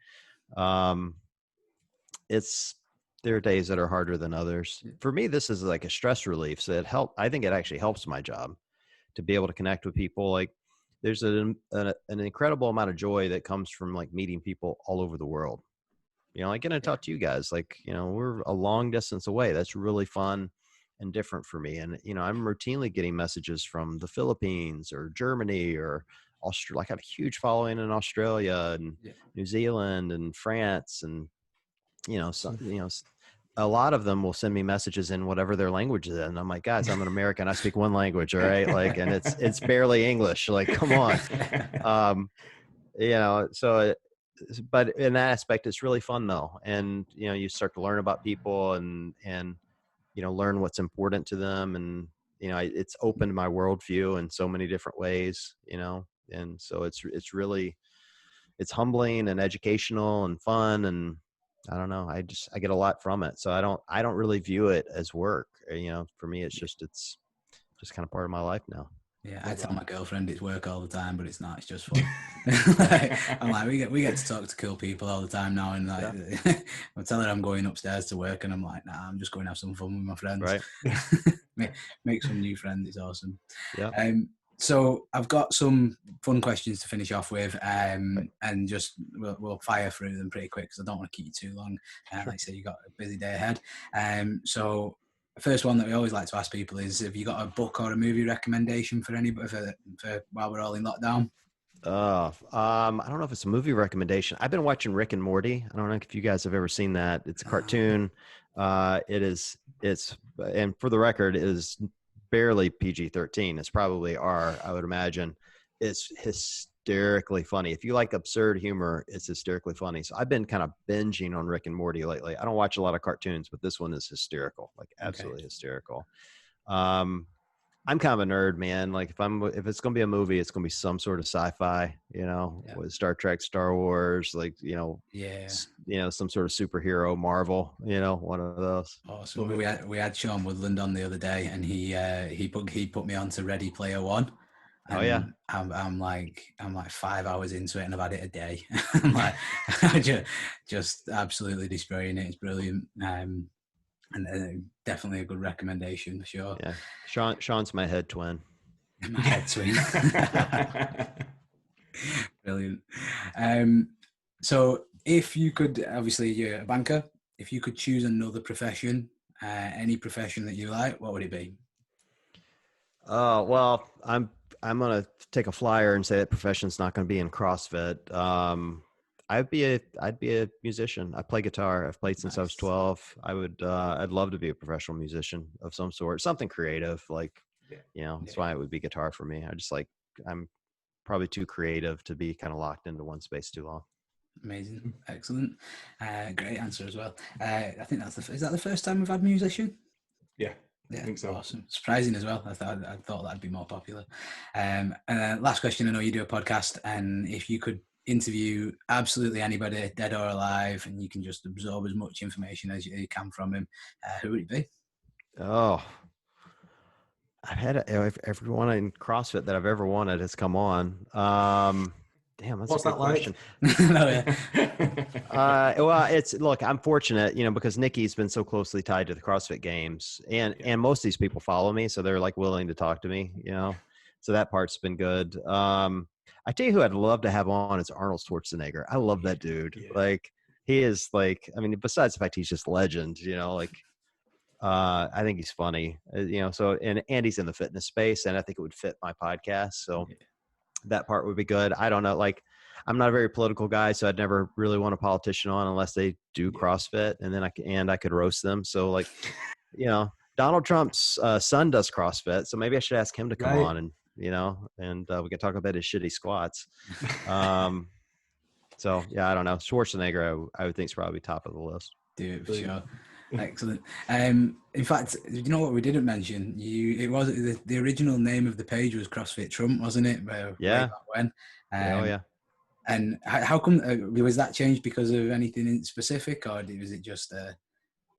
There are days that are harder than others. For me, this is like a stress relief. So I think it actually helps my job to be able to connect with people. Like, there's an incredible amount of joy that comes from like meeting people all over the world. I get to talk to you guys, like, we're a long distance away. That's really fun and different for me. And, I'm routinely getting messages from the Philippines or Germany or Australia. Like, I have a huge following in Australia and New Zealand and France. And, a lot of them will send me messages in whatever their language is. And I'm like, guys, I'm an American. I speak one language. All right. Like, and it's barely English. Like, come on. But in that aspect, it's really fun though. And, you start to learn about people and learn what's important to them. And, it's opened my worldview in so many different ways, and so it's really, it's humbling and educational and fun. And I don't know, I get a lot from it. So I don't really view it as work. For me, it's just kind of part of my life now. Yeah, I tell my girlfriend it's work all the time, but it's not. It's just fun. I'm like, we get to talk to cool people all the time now, and like, I tell her I'm going upstairs to work, and I'm like, nah, I'm just going to have some fun with my friends. Right. Make some new friends. It's awesome. Yeah. So I've got some fun questions to finish off with, and just we'll fire through them pretty quick because I don't want to keep you too long. Like I say, you got a busy day ahead. So the first one that we always like to ask people is, have you got a book or a movie recommendation for anybody for while we're all in lockdown? I don't know if it's a movie recommendation. I've been watching Rick and Morty. I don't know if you guys have ever seen that. It's a cartoon. And for the record, it is barely PG-13. It's probably R, I would imagine. It's hysterically funny. If you like absurd humor, it's hysterically funny. So I've been kind of binging on Rick and Morty lately. I don't watch a lot of cartoons, but this one is hysterical, like absolutely hysterical. I'm kind of a nerd, man. Like if it's gonna be a movie, it's gonna be some sort of sci-fi, with Star Trek, Star Wars, like some sort of superhero, Marvel, one of those. Awesome. We had Sean Woodland on the other day, and he put me on to Ready Player One. And oh yeah, I'm like 5 hours into it, and I've had it a day. I'm like, I just absolutely destroying it. It's brilliant. And definitely a good recommendation for sure. Yeah, Sean's my head twin. My head twin. Brilliant. So if you could, obviously you're a banker, if you could choose another profession, any profession that you like, what would it be? Well, I'm gonna take a flyer and say that profession's not gonna be in CrossFit. I'd be a musician. I play guitar. I've played since I was 12. I'd love to be a professional musician of some sort, something creative, that's why it would be guitar for me. I'm probably too creative to be kind of locked into one space too long. Amazing. Excellent. Great answer as well. I think is that the first time we've had musician? Yeah. I think so. Awesome. Surprising as well. I thought that'd be more popular. And last question. I know you do a podcast, and if you could interview absolutely anybody, dead or alive, and you can just absorb as much information as you can from him, who would it be? Oh, I've had everyone in CrossFit that I've ever wanted has come on. Damn, that's What's a good question. Like? I'm fortunate, because Nikki's been so closely tied to the CrossFit Games, and most of these people follow me, so they're like willing to talk to me, so that part's been good. I tell you who I'd love to have on is Arnold Schwarzenegger. I love that dude. Yeah. Like he is besides the fact he's just legend, I think he's funny, so, and he's in the fitness space, and I think it would fit my podcast. So that part would be good. I don't know. I'm not a very political guy, so I'd never really want a politician on unless they do CrossFit, and then I could roast them. So Donald Trump's son does CrossFit, so maybe I should ask him to come on and we can talk about his shitty squats. So yeah, I don't know. Schwarzenegger, I would think is probably top of the list. Do it for sure. Excellent. In fact, you know what we didn't mention? It was the original name of the page was CrossFit Trump, wasn't it? Yeah. Way back when. Yeah. And how come was that changed because of anything in specific, or was it just?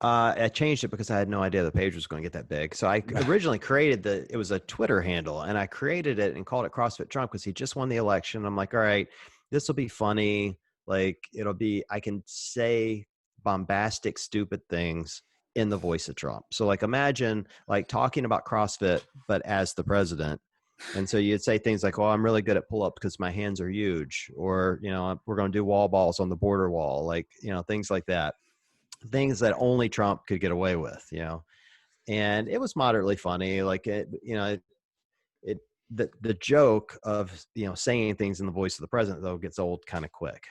I changed it because I had no idea the page was going to get that big. So I originally created it was a Twitter handle, and I created it and called it CrossFit Trump because he just won the election. I'm like, all right, this will be funny. Like I can say bombastic, stupid things in the voice of Trump. So imagine talking about CrossFit, but as the president. And so you'd say things like, "Oh, I'm really good at pull-ups because my hands are huge," or we're going to do wall balls on the border wall, things like that. Things that only Trump could get away with, and it was moderately funny. The joke of, saying things in the voice of the president though gets old kind of quick,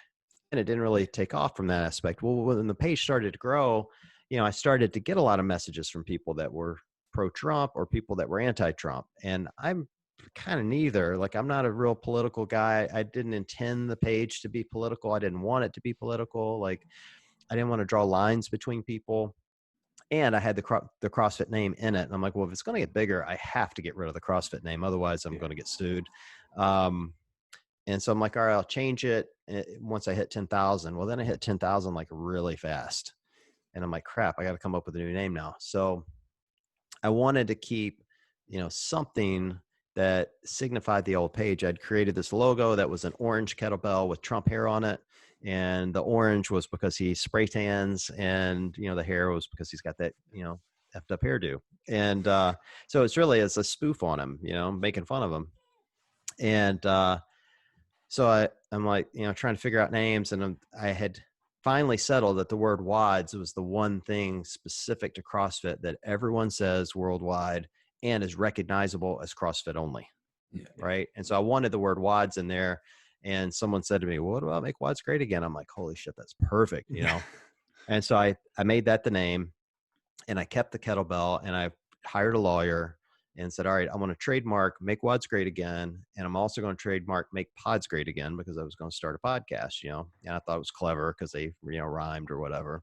and it didn't really take off from that aspect. Well, when the page started to grow, I started to get a lot of messages from people that were pro-Trump or people that were anti-Trump. And I'm kind of neither. I'm not a real political guy. I didn't intend the page to be political. I didn't want it to be political. I didn't want to draw lines between people, and I had the CrossFit name in it. And I'm like, well, if it's going to get bigger, I have to get rid of the CrossFit name. Otherwise I'm going to get sued. And so I'm like, all right, I'll change it once I hit 10,000. Well, then I hit 10,000 really fast. And I'm like, crap, I got to come up with a new name now. So I wanted to keep, something that signified the old page. I'd created this logo that was an orange kettlebell with Trump hair on it. And the orange was because he spray tans, and, the hair was because he's got that, effed up hairdo. And so it's a spoof on him, making fun of him. And so I'm like, trying to figure out names, and I had finally settled that the word WODS was the one thing specific to CrossFit that everyone says worldwide and is recognizable as CrossFit only. Yeah. Right. And so I wanted the word WODS in there. And someone said to me, well, what about make WODS great again? I'm like, holy shit, that's perfect. And so I made that the name, and I kept the kettlebell, and I hired a lawyer, and said, all right, I want to trademark Make Wods Great Again. And I'm also going to trademark Make Pods Great Again because I was going to start a podcast, you know, and I thought it was clever because they, you know, rhymed or whatever.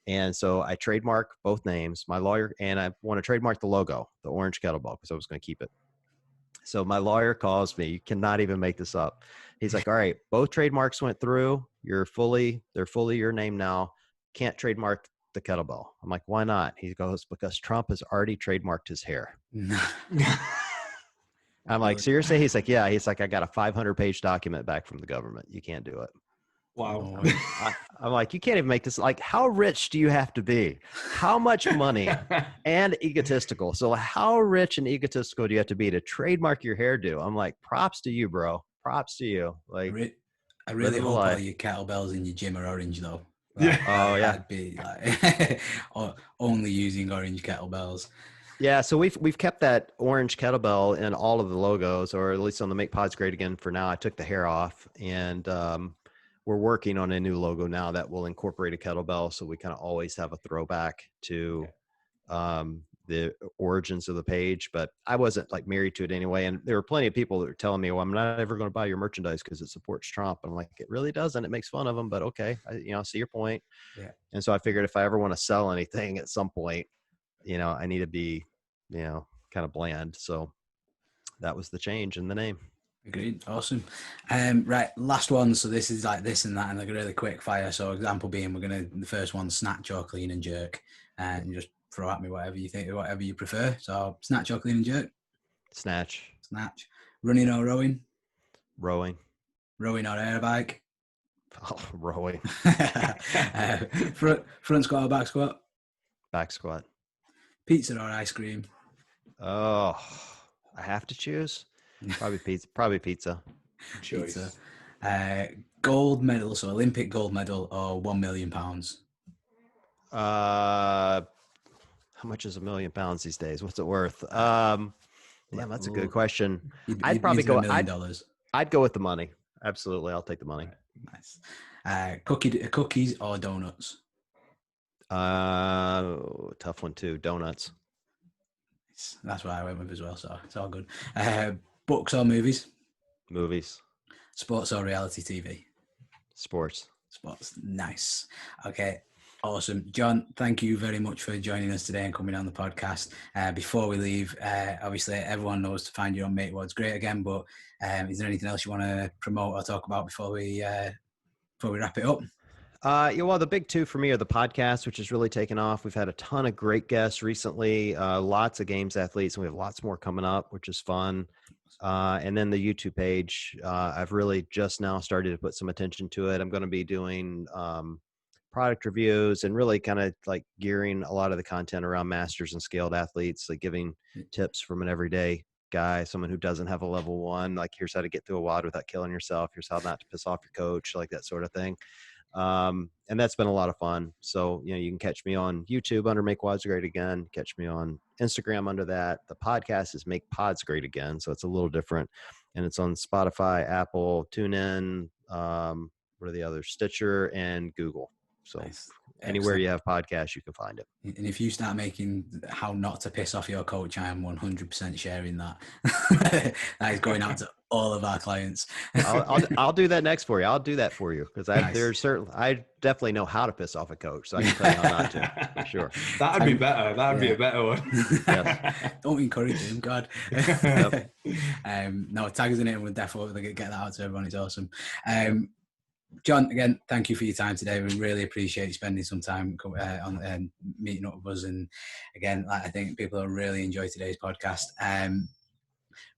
And so I trademark both names, my lawyer, and I want to trademark the logo, the orange kettlebell, because I was going to keep it. So my lawyer calls me. You cannot even make this up. He's like, all right, both trademarks went through. They're fully your name now. Can't trademark the kettlebell. I'm like, why not? He goes, because Trump has already trademarked his hair. I'm like, seriously? He's like, yeah. He's like, I got a 500-page document back from the government. You can't do it. Wow. I'm like, you can't even make this. Like, how rich do you have to be? How much money? And egotistical. So how rich and egotistical do you have to be to trademark your hairdo? I'm like, props to you, bro. Props to you. Like, I really hope all your kettlebells in your gym are orange, though. Like, oh yeah, I'd be like only using orange kettlebells. Yeah, so we've kept that orange kettlebell in all of the logos, or at least on the Make Pods Great Again for now. I took the hair off, and we're working on a new logo now that will incorporate a kettlebell, so we kind of always have a throwback to the origins of the page. But I wasn't like married to it anyway, and there were plenty of people that were telling me, well, I'm not ever going to buy your merchandise because it supports Trump. And I'm like, it really doesn't. It makes fun of him, but okay, I see your point. Yeah. And so I figured if I ever want to sell anything at some point, I need to be, kind of bland. So that was the change in the name. Agreed. Awesome. Right. Last one. So this is like this and that, and like a really quick fire. So example being, the first one, snatch or clean and jerk, and just throw at me whatever you think, whatever you prefer. So snatch or clean and jerk. Snatch. Running or rowing. Rowing or air bike. Oh, rowing. Front squat or back squat. Back squat. Pizza or ice cream. Oh, I have to choose. Probably pizza. Choice. Pizza. Gold medal, so Olympic gold medal, or £1 million. How much is £1 million these days? What's it worth? That's a good question. I'd probably go $1 million. I'd go with the money. Absolutely, I'll take the money. Nice. Cookies or donuts? Tough one too. Donuts. That's what I went with as well, so it's all good. Books or movies? Movies. Sports or reality TV? Sports. Nice. Okay, awesome. John, thank you very much for joining us today and coming on the podcast. Before we leave, obviously everyone knows to find you on Make Wods Great Again, but is there anything else you want to promote or talk about before we wrap it up? Well, the big two for me are the podcast, which has really taken off. We've had a ton of great guests recently, lots of games athletes, and we have lots more coming up, which is fun. And then the YouTube page, I've really just now started to put some attention to it. I'm going to be doing product reviews and really kind of like gearing a lot of the content around masters and scaled athletes, like giving tips from an everyday guy, someone who doesn't have a level 1, like here's how to get through a WOD without killing yourself. Here's how not to piss off your coach, like that sort of thing. And that's been a lot of fun. So, you can catch me on YouTube under Make Wods Great Again, catch me on Instagram under that. The podcast is Make Pods Great Again. So it's a little different, and it's on Spotify, Apple, TuneIn, what are the others? Stitcher and Google. So nice. Anywhere you have podcasts, you can find it. And if you start making how not to piss off your coach, I am 100% sharing that. That is going out to all of our clients. I'll do that next for you. I'll do that for you because I definitely know how to piss off a coach, so I can tell you how not to. For sure. That'd be better. That'd be a better one. Yes. Don't encourage him, God. Yep. No, tag us in it, and we'll definitely get that out to everyone. It's awesome. John, again, thank you for your time today. We really appreciate you spending some time on meeting up with us. And again, I think people will really enjoy today's podcast.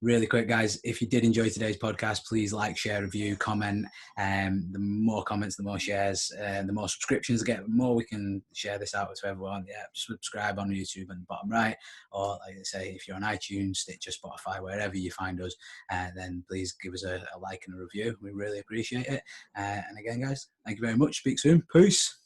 Really quick, guys, if you did enjoy today's podcast, please like, share, review, comment. The more comments, the more shares, and the more subscriptions I get, the more we can share this out to everyone. Yeah, subscribe on YouTube and the bottom right, or like I say, if you're on iTunes, Stitcher, Spotify, wherever you find us, then please give us a like and a review. We really appreciate it. And again, guys, thank you very much. Speak soon. Peace.